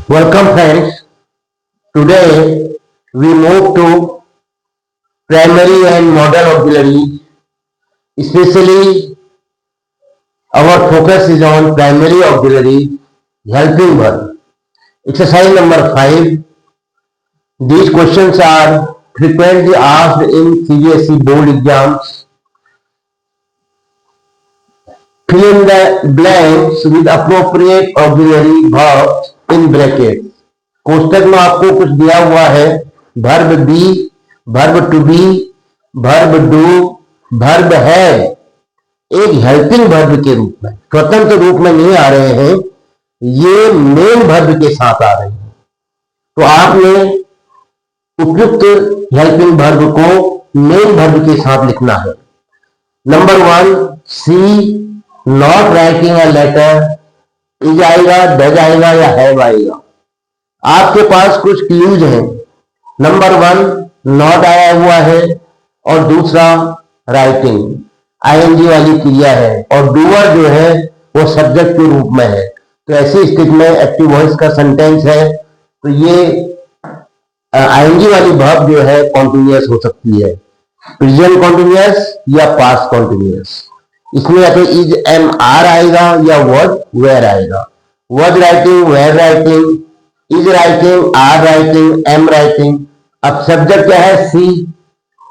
Welcome friends. Today we move to primary and modern auxiliary. Especially our focus is on primary auxiliary helping verb. Exercise number 5. These questions are frequently asked in CBSE board exams. Fill in the blanks with appropriate auxiliary verbs in brackets. कोष्टक में आपको कुछ दिया हुआ है, verb be, verb to be, verb do, verb है, एक helping verb के रूप में, स्वतंत्र रूप में नहीं आ रहे हैं, ये मेन वर्ब के साथ आ रहे हैं। तो आपने उपयुक्त हेल्पिंग वर्ब को मेन वर्ब के साथ लिखना है। Number 1, she not writing a letter, is आएगा, डज आएगा या हैव आएगा। आपके पास कुछ क्लूज हैं। नंबर 1 नॉट आया हुआ है और दूसरा राइटिंग आईएनजी वाली क्रिया है और डूअर जो है वो सब्जेक्ट के रूप में है। तो ऐसी स्थिति में एक्टिव वॉइस का सेंटेंस है, तो ये आईएनजी वाली वर्ब जो है कॉन्टिन्यूअस हो सकती है, प्रेजेंट कॉन्टिन्यूअस या पास्ट कॉन्टिन्यूअस। इसमें या तो इज एम आर आएगा या वर्ड वेयर आएगा। वर्ड writing, were writing, is writing, are writing, am writing. अब सब्जेक्ट क्या है, सी,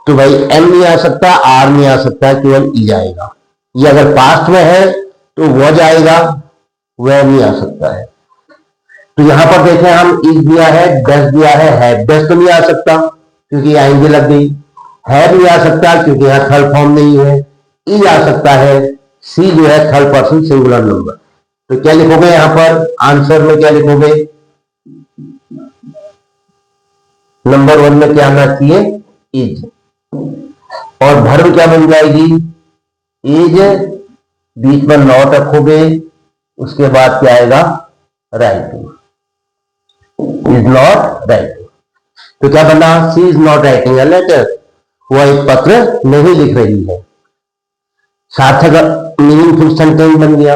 तो भाई एम नहीं आ सकता, आर नहीं आ सकता, केवल इज आएगा। ये अगर पास्ट में है तो वॉज आएगा, वह नहीं आ सकता है। तो यहां पर देखें हम, इज दिया है, डज दिया है, हैव। डज तो नहीं आ सकता क्योंकि आएंगे लग गई। हैव नहीं आ सकता क्योंकि यहां थर्ड फॉर्म नहीं है। इज आ सकता है, सी जो है थर्ड पर्सन सिंगुलर नंबर। तो क्या लिखोगे यहां पर, आंसर में क्या लिखोगे, नंबर 1 में क्या आना चाहिए, इज। और वर्ब क्या बन जाएगी, इज, बीच में नॉट रखोगे, उसके बाद क्या आएगा, राइटिंग, इज नॉट राइटिंग। तो क्या बना, C is not writing a letter, वह एक पत्र नहीं लिख रही है। सार्थक मीनिंगफुल सेंटेंस बन गया।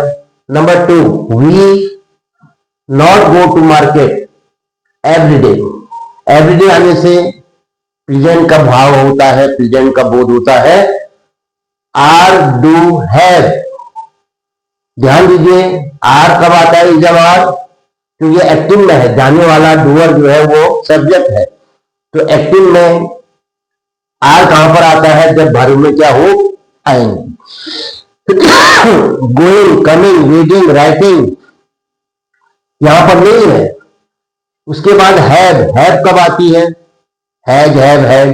Number 2, we not go to market everyday. Everyday आने से प्रेजेंट का भाव होता है, प्रेजेंट का बोध होता है। आर, डू, हैव, ध्यान दीजिए आर कब आता है, जब आर, क्योंकि एक्टिव में है, जाने वाला डूअर जो है वो सब्जेक्ट है। तो एक्टिव में आर कहां पर आता है, जब वर्ब में क्या हो, आएंगे। गोइंग, कमिंग, रीडिंग, राइटिंग यहां पर नहीं है। उसके बाद हैव कब आती है, हैज, हैव,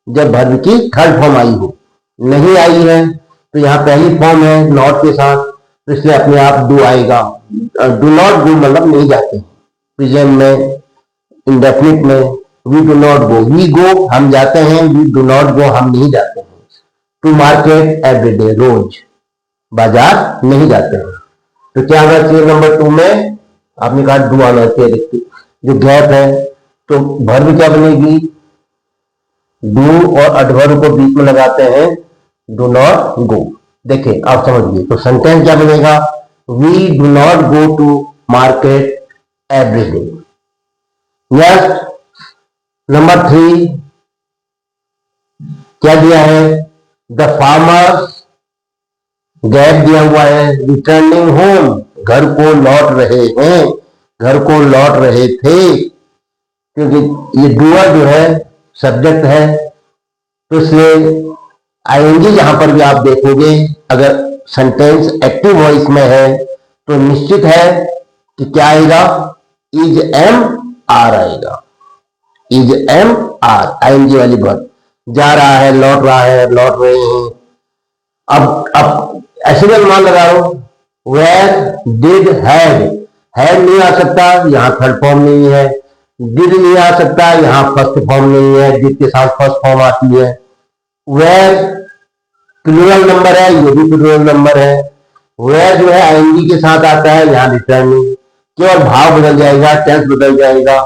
जब वर्ब की थर्ड फॉर्म आई हो। नहीं आई है तो यहां पहली फॉर्म है नॉट के साथ, तो इसलिए अपने आप डू आएगा। डू नॉट गो मतलब नहीं जाते, प्रेजेंट में, इंडेफिनिट में, we do not go, we go हम जाते हैं, वी डू नॉट गो हम नहीं जाते हैं। टू मार्केट एवरीडे, रोज बाजार नहीं जाते हैं। तो क्या आना चाहिए नंबर 2 में, आपने कहा डू आना चाहिए, जो गैप है। तो वर्ब क्या बनेगी, डू और एडवर्ब को बीच में लगाते हैं, डू नॉट गो। देखिए आप समझिए, तो सेंटेंस क्या बनेगा, we do not go to market everyday. Next number 3 क्या दिया है, द फार्मर्स, गैप दिया हुआ है, रिटर्निंग होम, घर को लौट रहे हैं, घर को लौट रहे थे, क्योंकि ये डूअर जो है सब्जेक्ट है, तो इसलिए आईएनजी जहां पर भी आप देखोगे, अगर सेंटेंस एक्टिव वॉइस में है तो निश्चित है कि क्या आएगा, इज एम आर आएगा, इज एम आर, आईएनजी वाली वर्ब। जा रहा है, लौट रहा है, लौट रहे हैं। अब ऐसे भी अनुमान लगा लो, वेयर, डिड, हैड नहीं आ सकता, यहां थर्ड फॉर्म नहीं है। डिड नहीं आ सकता, यहां फर्स्ट फॉर्म नहीं है, डिड के साथ फर्स्ट फॉर्म आती है। वेयर प्लूरल नंबर है, ये भी प्लूरल नंबर है। वेयर जो है आईएनजी के साथ आता है, यहां रिटर्निंग, केवल भाव बदल जाएगा, टेंस बदल जाएगा।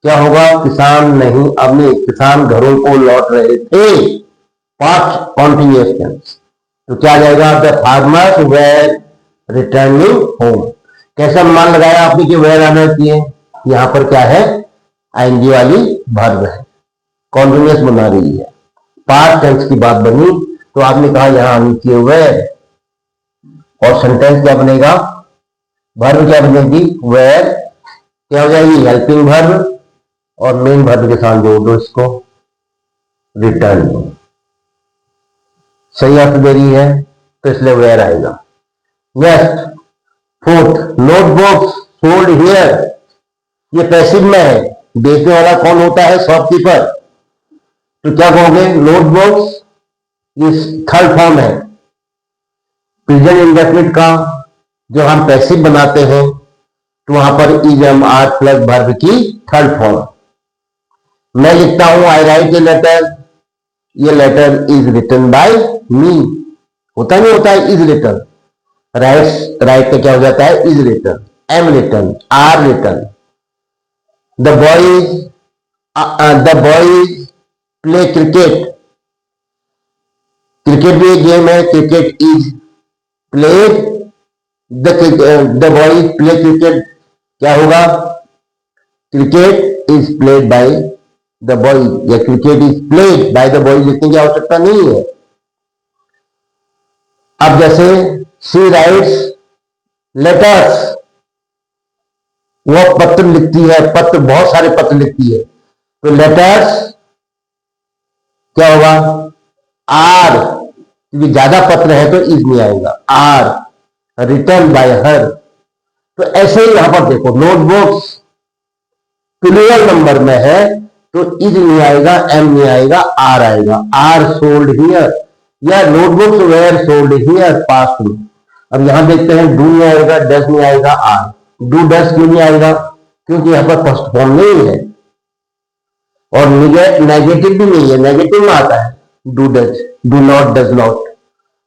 क्या होगा, किसान नहीं, अब नहीं, किसान घरों को लौट रहे थे, पास्ट कॉन्टिन्यूअस टेंस। तो क्या जाएगा, the farmers were returning home. कैसा अनुमान लगाया आपने कि वेयर आना चाहिए? यहां पर क्या है, आईएनजी वाली वर्ब है, कॉन्टिन्यूअस बना रही है, पास्ट टेंस की बात बनी, तो आपने कहा यहां आनी चाहिए वेयर, और सेंटेंस क्या बनेगा, वर्ब क्या बनेगी, वेयर क्या हो जाएगी, हेल्पिंग वर्ब, और मेन वर्ब के साथ जोड़ दो इसको, रिटर्न। सही अर्थ दे रही है तो इसलिए वेयर आएगा। Next, fourth, notebooks sold here, ये पैसिव में है, बेचने वाला कौन होता है, शॉपकीपर, तो क्या कहोगे, नोटबुक्स, ये थर्ड फॉर्म है प्रेजेंट इंडेफिनिट का, जो हम पैसिव बनाते हैं तो वहां पर is am are plus verb की थर्ड फॉर्म। मैं लिखता हूं आई राइट ए लेटर, ये letter is written by me, होता नहीं होता है इज रिटन, राइट का क्या हो जाता है, is written, M written, R written. The boys play cricket, cricket भी एक गेम है, cricket is played, the boys play cricket, क्या होगा, cricket is played by the boys, या cricket is played by the boys लिखने की आवश्यकता नहीं है। अब जैसे शी राइट्स लेटर्स, वो पत्र लिखती है, पत्र, बहुत सारे पत्र लिखती है, तो लेटर्स क्या होगा, आर, क्योंकि ज्यादा पत्र है तो इज नहीं आएगा, आर रिटन बाय हर। तो ऐसे ही यहां पर देखो, नोटबुक्स प्लूरल नंबर में है तो इज नहीं आएगा, एम नहीं आएगा, आर आएगा, आर सोल्ड हियर, या notebooks were sold here past में। अब यहां देखते हैं, डू नहीं आएगा, डज नहीं आएगा, आर, डू डज क्यों नहीं आएगा, क्योंकि यहां पर फर्स्ट फॉर्म नहीं है, और नेगेटिव भी नहीं है, नेगेटिव में आता है do does, do not, does not,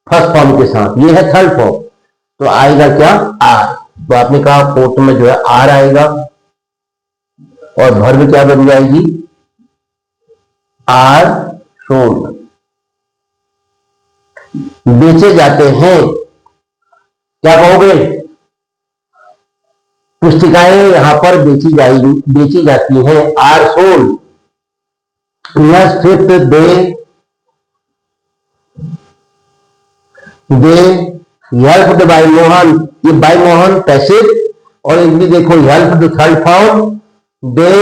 first form के साथ, ये है थर्ड फॉर्म, तो आएगा क्या, आर। तो आपने कहा फोर्थ में जो है आर आएगा, और वर्ब क्या बन जाएगी, आर सोल्ड। बेचे जाते हैं, क्या कहोगे, पुस्तिकाएं यहां पर बेची जाती हैं, are sold. Fifth, they helped by Mohan, ये बाय मोहन पैसिव, और एक भी देखो हेल्प थर्ड फॉर्म, दे,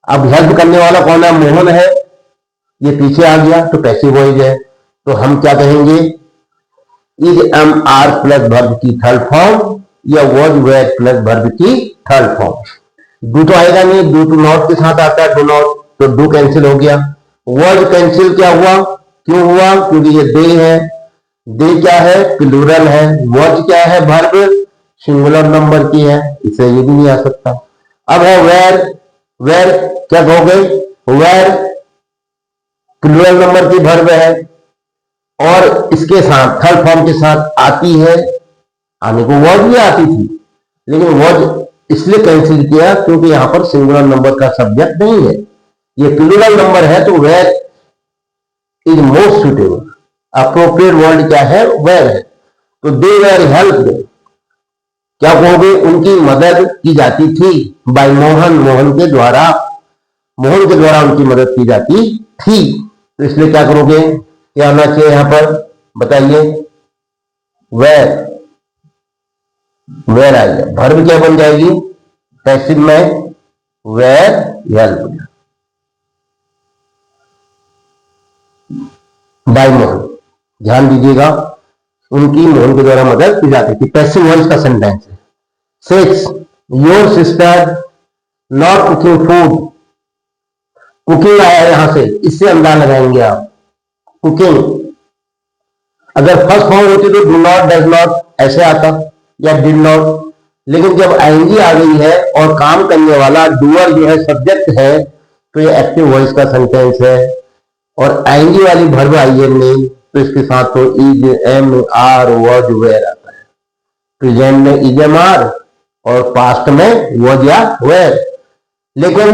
अब हेल्प करने वाला कौन है, मोहन है, ये पीछे आ गया तो पैसिव वॉइस है, तो हम क्या कहेंगे, is am are plus verb की थर्ड फॉर्म, या वॉज वेयर प्लस वर्ब की थर्ड फॉर्म। डू तो आएगा नहीं, डू टू नॉट के साथ आता है, डू नॉट, तो डू कैंसिल हो गया, वॉज कैंसिल क्या हुआ, क्यों हुआ, क्योंकि ये दे है, दे क्या है, प्लूरल है, वॉज क्या है, वर्ब सिंगुलर नंबर की है, इसे ये भी नहीं आ सकता। अब है वेयर, वेयर क्या कहोगे, वेयर प्लूरल नंबर की वर्ब है, और इसके साथ थर्ड फॉर्म के साथ आती है, आने को वॉज भी आती थी, लेकिन वॉज इसलिए कैंसिल किया क्योंकि यहां पर सिंगुलर नंबर का सब्जेक्ट नहीं है, ये प्लूरल नंबर है, तो were is most suitable, appropriate word क्या है, वेयर है। तो दे वेयर हेल्प, क्या कहोगे, उनकी मदद की जाती थी, बाय मोहन, मोहन के द्वारा उनकी मदद की जाती थी, तो इसलिए क्या करोगे, क्या आना चाहिए यहां पर, बताइए, वेयर आएगा, वर्ब क्या बन जाएगी, पैसिव में वेयर हेल्प बाय मोहन, ध्यान दीजिएगा, उनकी मोहन के द्वारा मदद की जाती थी, पैसिव वॉइस का सेंटेंस है। 6, your sister not cooking food, cooking आया है यहां से, इससे अंदाजा लगाएंगे आप, कुकिंग, अगर फर्स्ट फॉर्म होती तो डू नॉट, डज नॉट ऐसे आता, या डिड नॉट, लेकिन जब आईएनजी आ गई है और काम करने वाला डूअर जो है सब्जेक्ट है, तो ये एक्टिव वॉइस का सेंटेंस है, और आईएनजी वाली वर्ब आई है नेम, तो इसके साथ तो is, am, are, was, were आता है। प्रेजेंट में इज, एम, आर, और पास्ट में वॉज या वेयर। लेकिन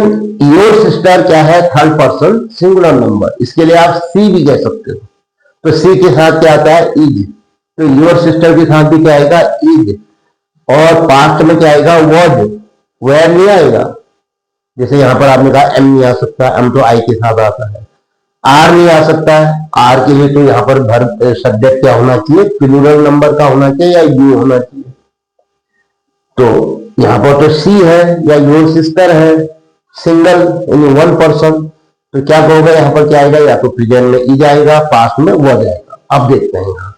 योर सिस्टर क्या है, थर्ड पर्सन सिंगुलर नंबर, इसके लिए आप सी भी कह सकते हो, तो सी के साथ क्या आता है, इज, तो योर सिस्टर के साथ भी क्या आएगा, इज। और पास्ट में क्या आएगा, वॉज, वेयर नहीं आएगा। जैसे यहां पर आपने कहा एम नहीं आ सकता, एम तो आई के साथ आता है। आर नहीं आ सकता है, आर के लिए तो यहां पर वर्ब सब्जेक्ट क्या होना चाहिए, प्लूरल नंबर का होना चाहिए या यू होना चाहिए। तो यहां पर तो सी है या योर सिस्टर है, सिंगल यानी वन पर्सन। तो क्या कहोगे यहां पर क्या आएगा, या तो प्रेजेंट में इज आएगा, पास्ट में वो जाएगा। अब देखते हैं यहां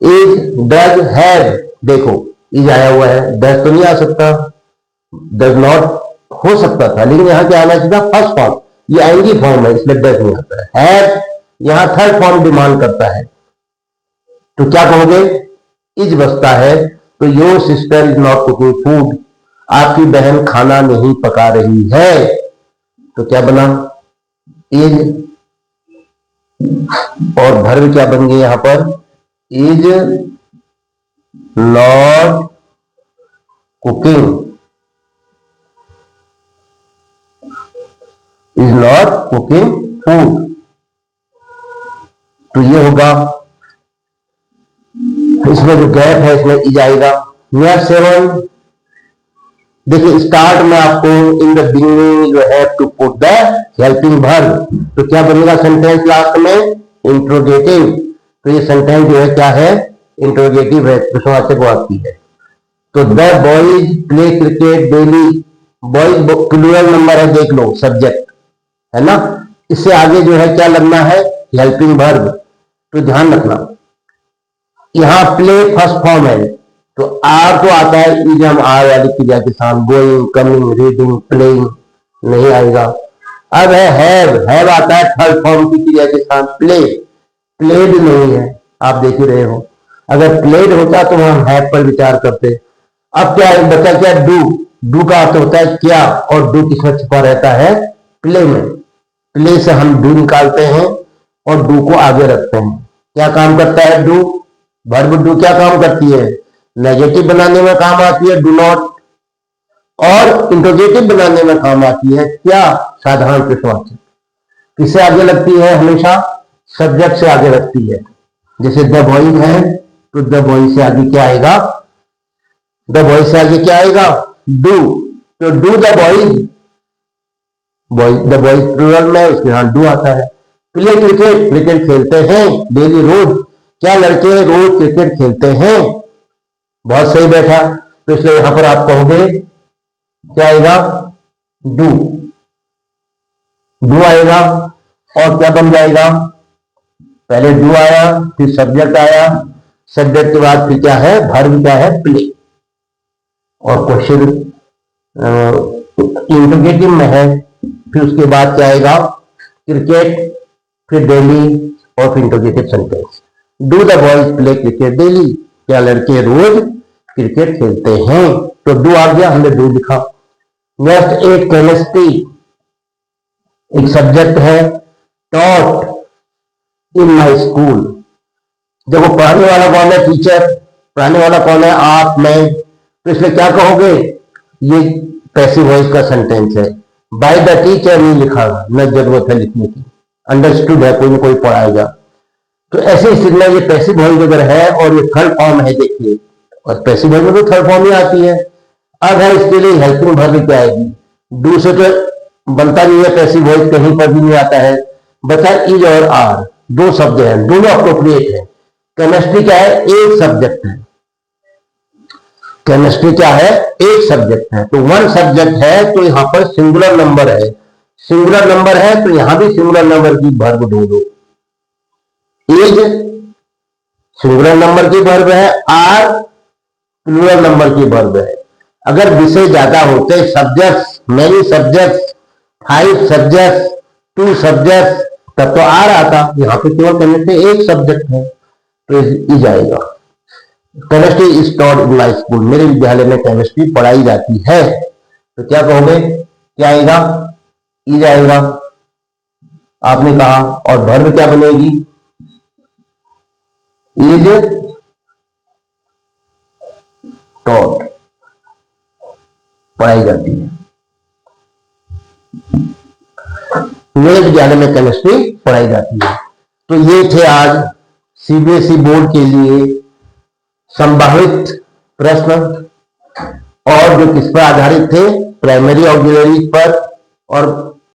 इज, डज, हैव, देखो इज आया हुआ है, डज तो नहीं आ सकता, डज नॉट हो सकता था, लेकिन यहां क्या आना चाहिए, फर्स्ट फॉर्म, ये आएंगी फॉर्म है, इसलिए डज नहीं आता है। हैव यहां थर्ड फॉर्म डिमांड करता है, तो क्या कहोगे, इज बसता है। तो your sister is not cooking food, आपकी बहन खाना नहीं पका रही है। तो क्या बना, इज, और वर्ब क्या बन गए यहां पर, is not cooking, is not cooking food. तो ये होगा, इसमें जो गैप है इसमें इज आएगा। नेक्स्ट 7, देखिए स्टार्ट में आपको in the beginning you have to put the helping verb, तो क्या बनेगा सेंटेंस लास्ट में, इंट्रोगेटिव। तो ये सेंटेंस जो है क्या है, इंट्रोगेटिव है, प्रश्नवाचक वाक्य है। तो the boys play cricket daily, boys plural number है, देख लो सब्जेक्ट है ना, इससे आगे जो है क्या लगना है, हेल्पिंग वर्ब। तो ध्यान रखना यहां प्ले फर्स्ट फॉर्म है, तो आर तो आता है, इज हम आर वाली क्रिया के साथ, गोइंग, कमिंग, रीडिंग, प्लेइंग नहीं आएगा। अब है हैव आता है थर्ड फॉर्म की क्रिया के साथ, प्ले, प्लेड नहीं है, आप देख ही रहे हो। अगर प्लेड होता तो हम हैव पर विचार करते। अब क्या है बचा, क्या डू, डू का अर्थ होता है क्या, और डू किसमें छुपा रहता है, प्ले में। प्ले से हम डू निकालते हैं और डू को आगे रखते हैं। क्या काम करता है डू, वर्ब डू क्या काम करती है, नेगेटिव बनाने में काम आती है डू नॉट, और इंट्रोगेटिव बनाने में काम आती है क्या, साधारण प्रश्नवाचक। किससे आगे लगती है, हमेशा सब्जेक्ट से आगे लगती है। जैसे द बॉयज है, तो द बॉयज से आगे क्या आएगा, द बॉयज से आगे क्या आएगा, डू, तो do the boys, the boys plural में, उसके साथ डू आता है। प्ले क्रिकेट, क्रिकेट खेलते हैं डेली रोज, क्या लड़के रोज क्रिकेट खेलते हैं, बहुत सही बैठा। तो इसलिए यहां पर आप कहोगे क्या आएगा, डू, डू आएगा, और क्या बन जाएगा, पहले डू आया, फिर सब्जेक्ट आया, सब्जेक्ट के बाद फिर क्या है, वर्ब क्या है, प्ले। और क्वेश्चन इंट्रोगेटिव में है, फिर उसके बाद क्या आएगा, क्रिकेट, फिर डेली, और फिर interrogative sentence. Do the boys play cricket daily, क्या लड़के रोज क्रिकेट खेलते हैं, तो डू आ गया, हमने डू लिखा। नेक्स्ट 8 केमिस्ट्री, एक सब्जेक्ट है, टॉट इन माई स्कूल। देखो पढ़ाने वाला कौन है, टीचर, पढ़ाने वाला कौन है, आप, मैं। तो इसलिए क्या कहोगे, ये पैसिव वॉइस का सेंटेंस है। बाय द टीचर नहीं लिखा, न जरूरत है लिखने की, अंडरस्टूड है, कोई ना कोई पढ़ाएगा। तो ऐसी स्थिति में ये पैसिव वॉइस अगर है और ये थर्ड फॉर्म है, देखिए, और पैसिव वॉइस में तो थर्ड फॉर्म ही आती है। अब है इसके लिए हेल्पिंग वर्ब क्या आएगी, डू से तो बनता नहीं है, पैसिव वॉइस कहीं पर भी नहीं आता है, बचा इज और आर, दो शब्द हैं, दोनों अप्रोप्रिएट है। केमिस्ट्री क्या है, एक सब्जेक्ट है, केमिस्ट्री क्या है, एक सब्जेक्ट है, तो वन सब्जेक्ट है, तो यहां पर सिंगुलर नंबर है, सिंगुलर नंबर है, तो यहां भी सिंगुलर नंबर की वर्ब ढूंढो। इज सिंगुलर नंबर की वर्ब है, आर प्लूरल नंबर की वर्ब है। अगर विषय ज्यादा होते, subjects, many subjects, 5 subjects, 2 subjects, तब तो आर आता, यहां पे केवल केमिस्ट्री एक सब्जेक्ट है, तो इज आएगा। Chemistry is taught in my school, मेरे विद्यालय में केमिस्ट्री पढ़ाई जाती है, तो क्या कहोगे, क्या आएगा, इज आएगा, आपने कहा। और वर्ब क्या बनेगी, इज टॉट, पढ़ाई जाती है, मेरे विद्यालय में केमिस्ट्री पढ़ाई जाती है। तो ये थे आज सीबीएसई बोर्ड के लिए संभावित प्रश्न, और जो किस पर आधारित थे, प्राइमरी ऑक्सिलरी पर और